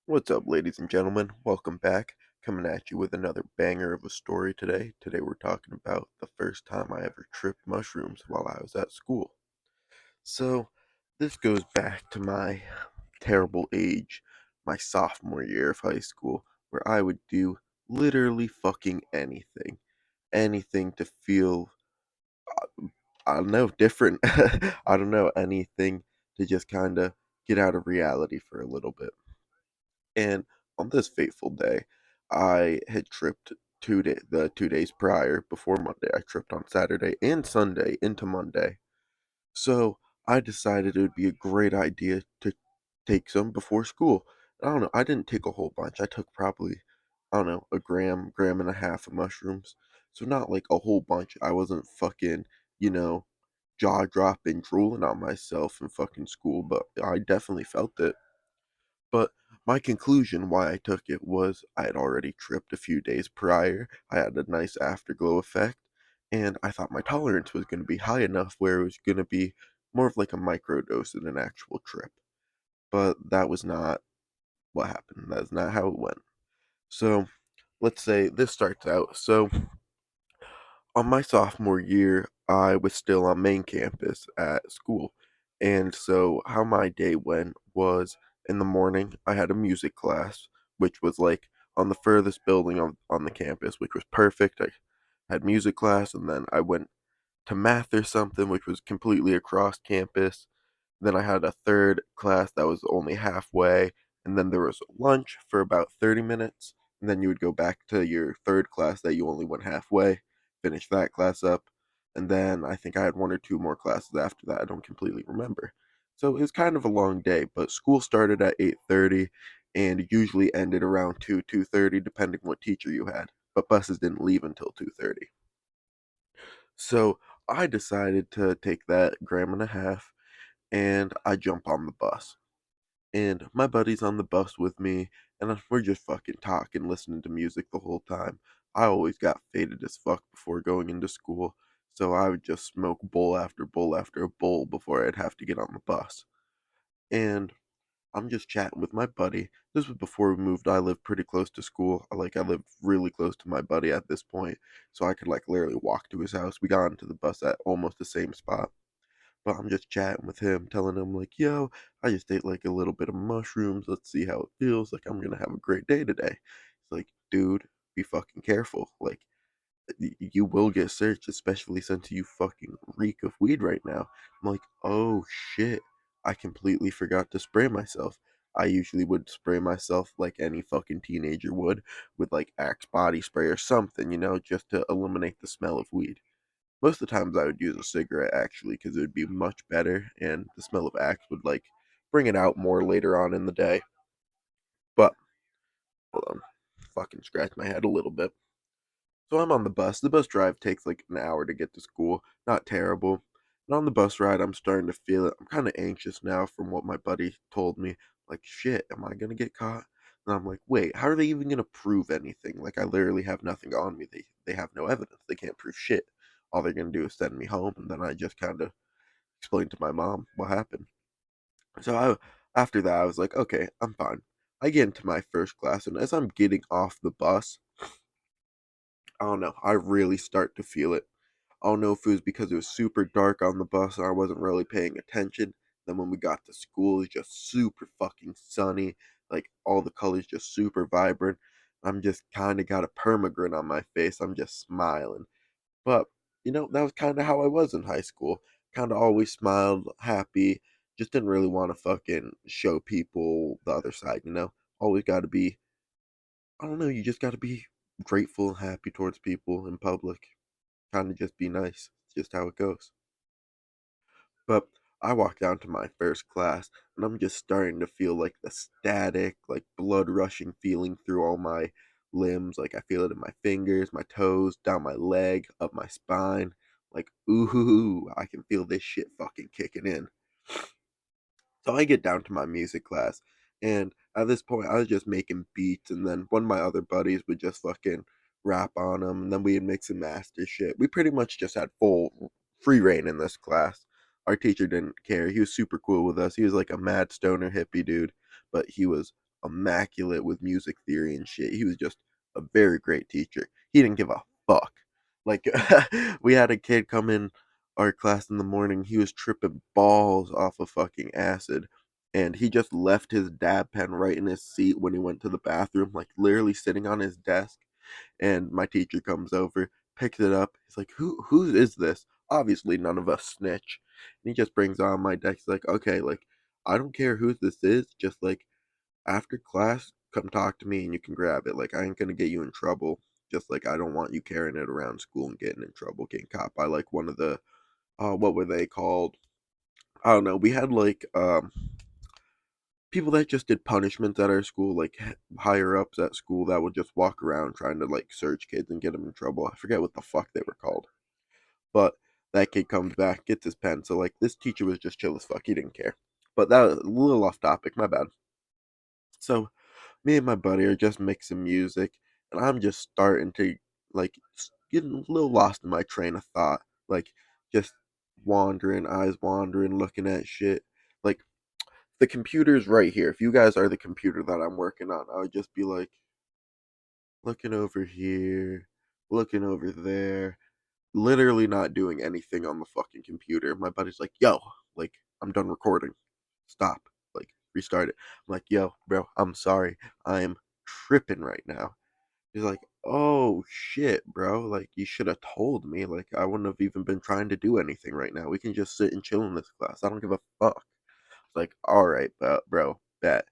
What's up, ladies and gentlemen? Welcome back. Coming at you with another banger of a story today. Today, we're talking about the first time I ever tripped mushrooms while I was at school. So, this goes back to my terrible age, my sophomore year of high school, where I would do literally fucking anything. Anything to feel, I don't know, different. I don't know, anything to just kind of get out of reality for a little bit. And on this fateful day, I had tripped the 2 days prior before Monday. I tripped on Saturday and Sunday into Monday. So I decided it would be a great idea to take some before school. I don't know. I didn't take a whole bunch. I took probably, I don't know, a gram and a half of mushrooms. So not like a whole bunch. I wasn't fucking, you know, jaw dropping, drooling on myself in fucking school, but I definitely felt it. But my conclusion why I took it was I had already tripped a few days prior. I had a nice afterglow effect, and I thought my tolerance was going to be high enough where it was going to be more of like a microdose than an actual trip. But that was not what happened. That's not how it went. So let's say this starts out. So on my sophomore year, I was still on main campus at school. And so how my day went was in the morning, I had a music class, which was like on the furthest building on the campus, which was perfect. I had music class, and then I went to math or something, which was completely across campus. Then I had a third class that was only halfway, and then there was lunch for about 30 minutes, and then you would go back to your third class that you only went halfway, finish that class up, and then I think I had one or two more classes after that. I don't completely remember. So it was kind of a long day, but school started at 8:30 and usually ended around 2:30 depending what teacher you had. But buses didn't leave until 2:30. So I decided to take that gram and a half and I jump on the bus. And my buddy's on the bus with me, and we're just fucking talking, listening to music the whole time. I always got faded as fuck before going into school, so I would just smoke bowl after bowl after bowl before I'd have to get on the bus. And I'm just chatting with my buddy. This was before we moved. I lived pretty close to school. I lived really close to my buddy at this point, so I could like literally walk to his house. We got into the bus at almost the same spot. But I'm just chatting with him, telling him like, "Yo, I just ate like a little bit of mushrooms. Let's see how it feels. Like I'm gonna have a great day today." It's like, dude, be fucking careful. Like you will get searched, especially since you fucking reek of weed right now. I'm like, oh shit, I completely forgot to spray myself. I usually would spray myself like any fucking teenager would with like Axe body spray or something, just to eliminate the smell of weed. Most of the times I would use a cigarette actually because it would be much better and the smell of axe would like bring it out more later on in the day. But hold on, fucking scratch my head a little bit. So I'm on the bus. The bus drive takes like an hour to get to school. Not terrible. And on the bus ride, I'm starting to feel it. I'm kind of anxious now from what my buddy told me. Like, shit, am I gonna get caught? And I'm like, wait, how are they even gonna prove anything? Like, I literally have nothing on me. They have no evidence. They can't prove shit. All they're gonna do is send me home, and then I just kind of explain to my mom what happened. So after that, I was like, okay, I'm fine. I get into my first class, and as I'm getting off the bus, I don't know, I really start to feel it. I don't know if it was because it was super dark on the bus and I wasn't really paying attention. Then when we got to school, it's just super fucking sunny. Like all the colors just super vibrant. I'm just kind of got a permagrin on my face. I'm just smiling. But, that was kind of how I was in high school. Kind of always smiled, happy. Just didn't really want to fucking show people the other side. Always got to be, I don't know, you just got to be grateful and happy towards people in public. Kind of just be nice. It's just how it goes. But I walk down to my first class and I'm just starting to feel like the static, like blood rushing feeling through all my limbs. Like I feel it in my fingers, my toes, down my leg, up my spine. Like, ooh, I can feel this shit fucking kicking in. So I get down to my music class, and at this point, I was just making beats, and then one of my other buddies would just fucking rap on them, and then we'd mix and master shit. We pretty much just had full free reign in this class. Our teacher didn't care. He was super cool with us. He was like a mad stoner hippie dude, but he was immaculate with music theory and shit. He was just a very great teacher. He didn't give a fuck. Like, we had a kid come in our class in the morning. He was tripping balls off of fucking acid. And he just left his dab pen right in his seat when he went to the bathroom, like literally sitting on his desk. And my teacher comes over, picks it up. He's like, who is this? Obviously none of us snitch. And he just brings it on my desk. He's like, okay, like, I don't care who this is, just like after class, come talk to me and you can grab it. Like, I ain't gonna get you in trouble. Just like I don't want you carrying it around school and getting in trouble, getting caught by like one of the what were they called? I don't know. We had like people that just did punishments at our school, like higher ups at school that would just walk around trying to like search kids and get them in trouble. I forget what the fuck they were called. But that kid comes back, gets his pen. So like this teacher was just chill as fuck. He didn't care. But that was a little off topic. My bad. So me and my buddy are just mixing music, and I'm just starting to like getting a little lost in my train of thought, like just wandering, eyes wandering, looking at shit. Like the computer's right here. If you guys are the computer that I'm working on, I would just be like looking over here, looking over there, literally not doing anything on the fucking computer. My buddy's like, "Yo, like I'm done recording. Stop. Like restart it." I'm like, "Yo, bro, I'm sorry. I'm tripping right now." He's like, "Oh shit, bro. Like you should have told me. Like I wouldn't have even been trying to do anything right now. We can just sit and chill in this class. I don't give a fuck." It's like, "All right, bro, bet."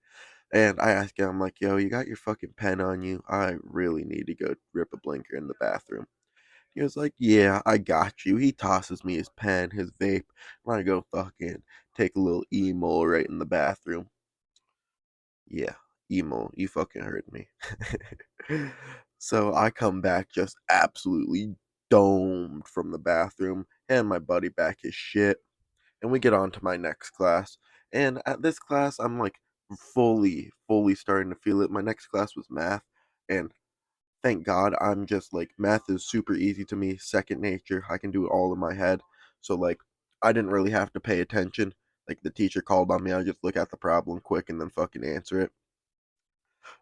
And I ask him, I'm like, "Yo, you got your fucking pen on you? I really need to go rip a blinker in the bathroom." He was like, "Yeah, I got you." He tosses me his pen, his vape, and I go fucking take a little emo right in the bathroom. Yeah, emo, you fucking heard me. So I come back just absolutely domed from the bathroom, and my buddy back his shit, and we get on to my next class. And at this class, I'm like fully starting to feel it. My next class was math, and thank God I'm just like math is super easy to me, second nature. I can do it all in my head. So like I didn't really have to pay attention. Like the teacher called on me, I just look at the problem quick and then fucking answer it.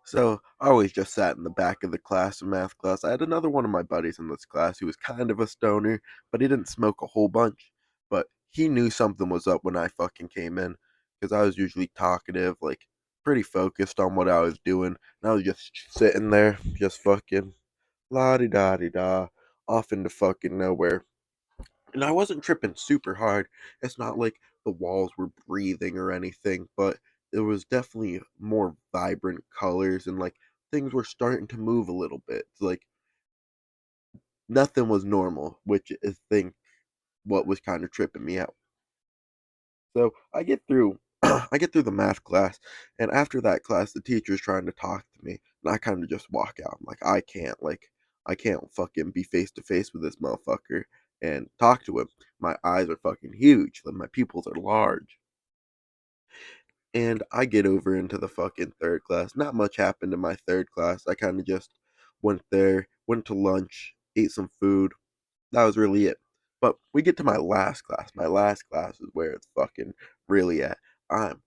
So I always just sat in the back of the class in math class. I had another one of my buddies in this class who was kind of a stoner, but he didn't smoke a whole bunch. But he knew something was up when I fucking came in because I was usually talkative, like pretty focused on what I was doing. And I was just sitting there, just fucking la di da di da, off into fucking nowhere. And I wasn't tripping super hard. It's not like the walls were breathing or anything, but there was definitely more vibrant colors and like things were starting to move a little bit. It's like nothing was normal, which I think what was kind of tripping me out. So I get through I get through the math class, and after that class the teacher's trying to talk to me, and I kind of just walk out. I'm like I can't fucking be face to face with this motherfucker and talk to him. My eyes are fucking huge, like my pupils are large. And I get over into the fucking third class. Not much happened in my third class. I kind of just went there, went to lunch, ate some food. That was really it. But we get to my last class. My last class is where it's fucking really at. I'm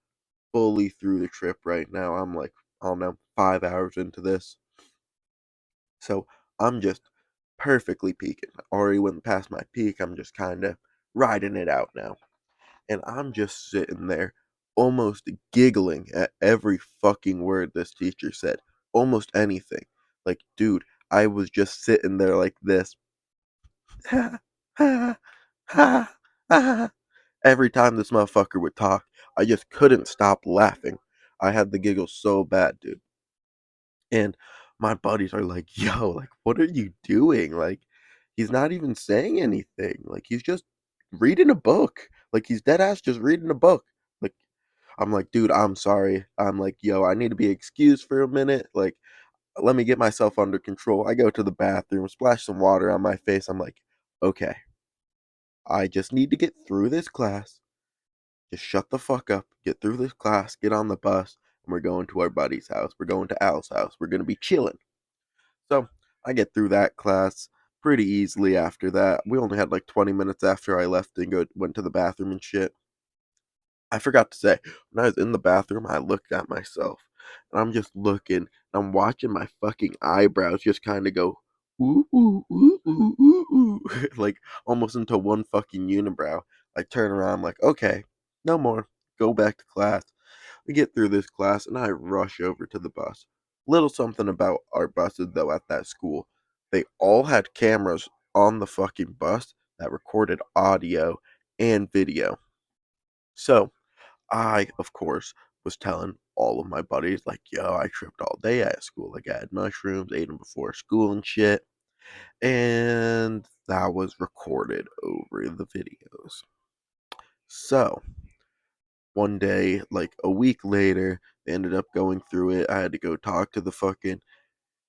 fully through the trip right now. I'm like, I don't know, 5 hours into this. So I'm just perfectly peaking. I already went past my peak. I'm just kind of riding it out now. And I'm just sitting there almost giggling at every fucking word this teacher said. Almost anything. Like, dude, I was just sitting there like this. Ha, ha, ha, ha. Every time this motherfucker would talk, I just couldn't stop laughing. I had the giggles so bad, dude. And my buddies are like, "Yo, like, what are you doing? Like, he's not even saying anything. Like, he's just reading a book. Like, he's dead ass just reading a book." Like, I'm like, "Dude, I'm sorry." I'm like, "Yo, I need to be excused for a minute. Like, let me get myself under control." I go to the bathroom, splash some water on my face. I'm like, "Okay, I just need to get through this class. Just shut the fuck up, get through this class, get on the bus, and we're going to our buddy's house. We're going to Al's house. We're going to be chilling." So I get through that class pretty easily after that. We only had like 20 minutes after I left and went to the bathroom and shit. I forgot to say, when I was in the bathroom, I looked at myself. and I'm just looking, and I'm watching my fucking eyebrows just kind of go, ooh, ooh, ooh, ooh, ooh, ooh, like almost into one fucking unibrow. I turn around, I'm like, okay, no more. Go back to class. We get through this class, and I rush over to the bus. Little something about our buses, though, at that school. They all had cameras on the fucking bus that recorded audio and video. So, I, of course, was telling all of my buddies, like, yo, I tripped all day at school. Like, I had mushrooms, ate them before school and shit. And that was recorded over the videos. So, one day, like a week later, they ended up going through it. I had to go talk to the fucking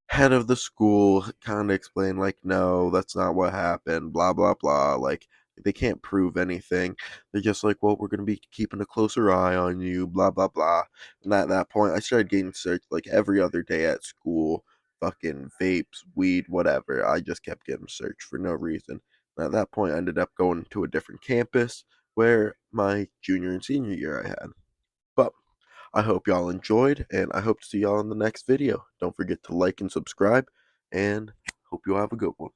head of the school, kind of explain, like, no, that's not what happened, blah, blah, blah. Like, they can't prove anything. They're just like, well, we're going to be keeping a closer eye on you, blah, blah, blah. And at that point, I started getting searched like every other day at school, fucking vapes, weed, whatever. I just kept getting searched for no reason. And at that point, I ended up going to a different campus where my junior and senior year I had. But I hope y'all enjoyed, and I hope to see y'all in the next video. Don't forget to like and subscribe, and hope you all have a good one.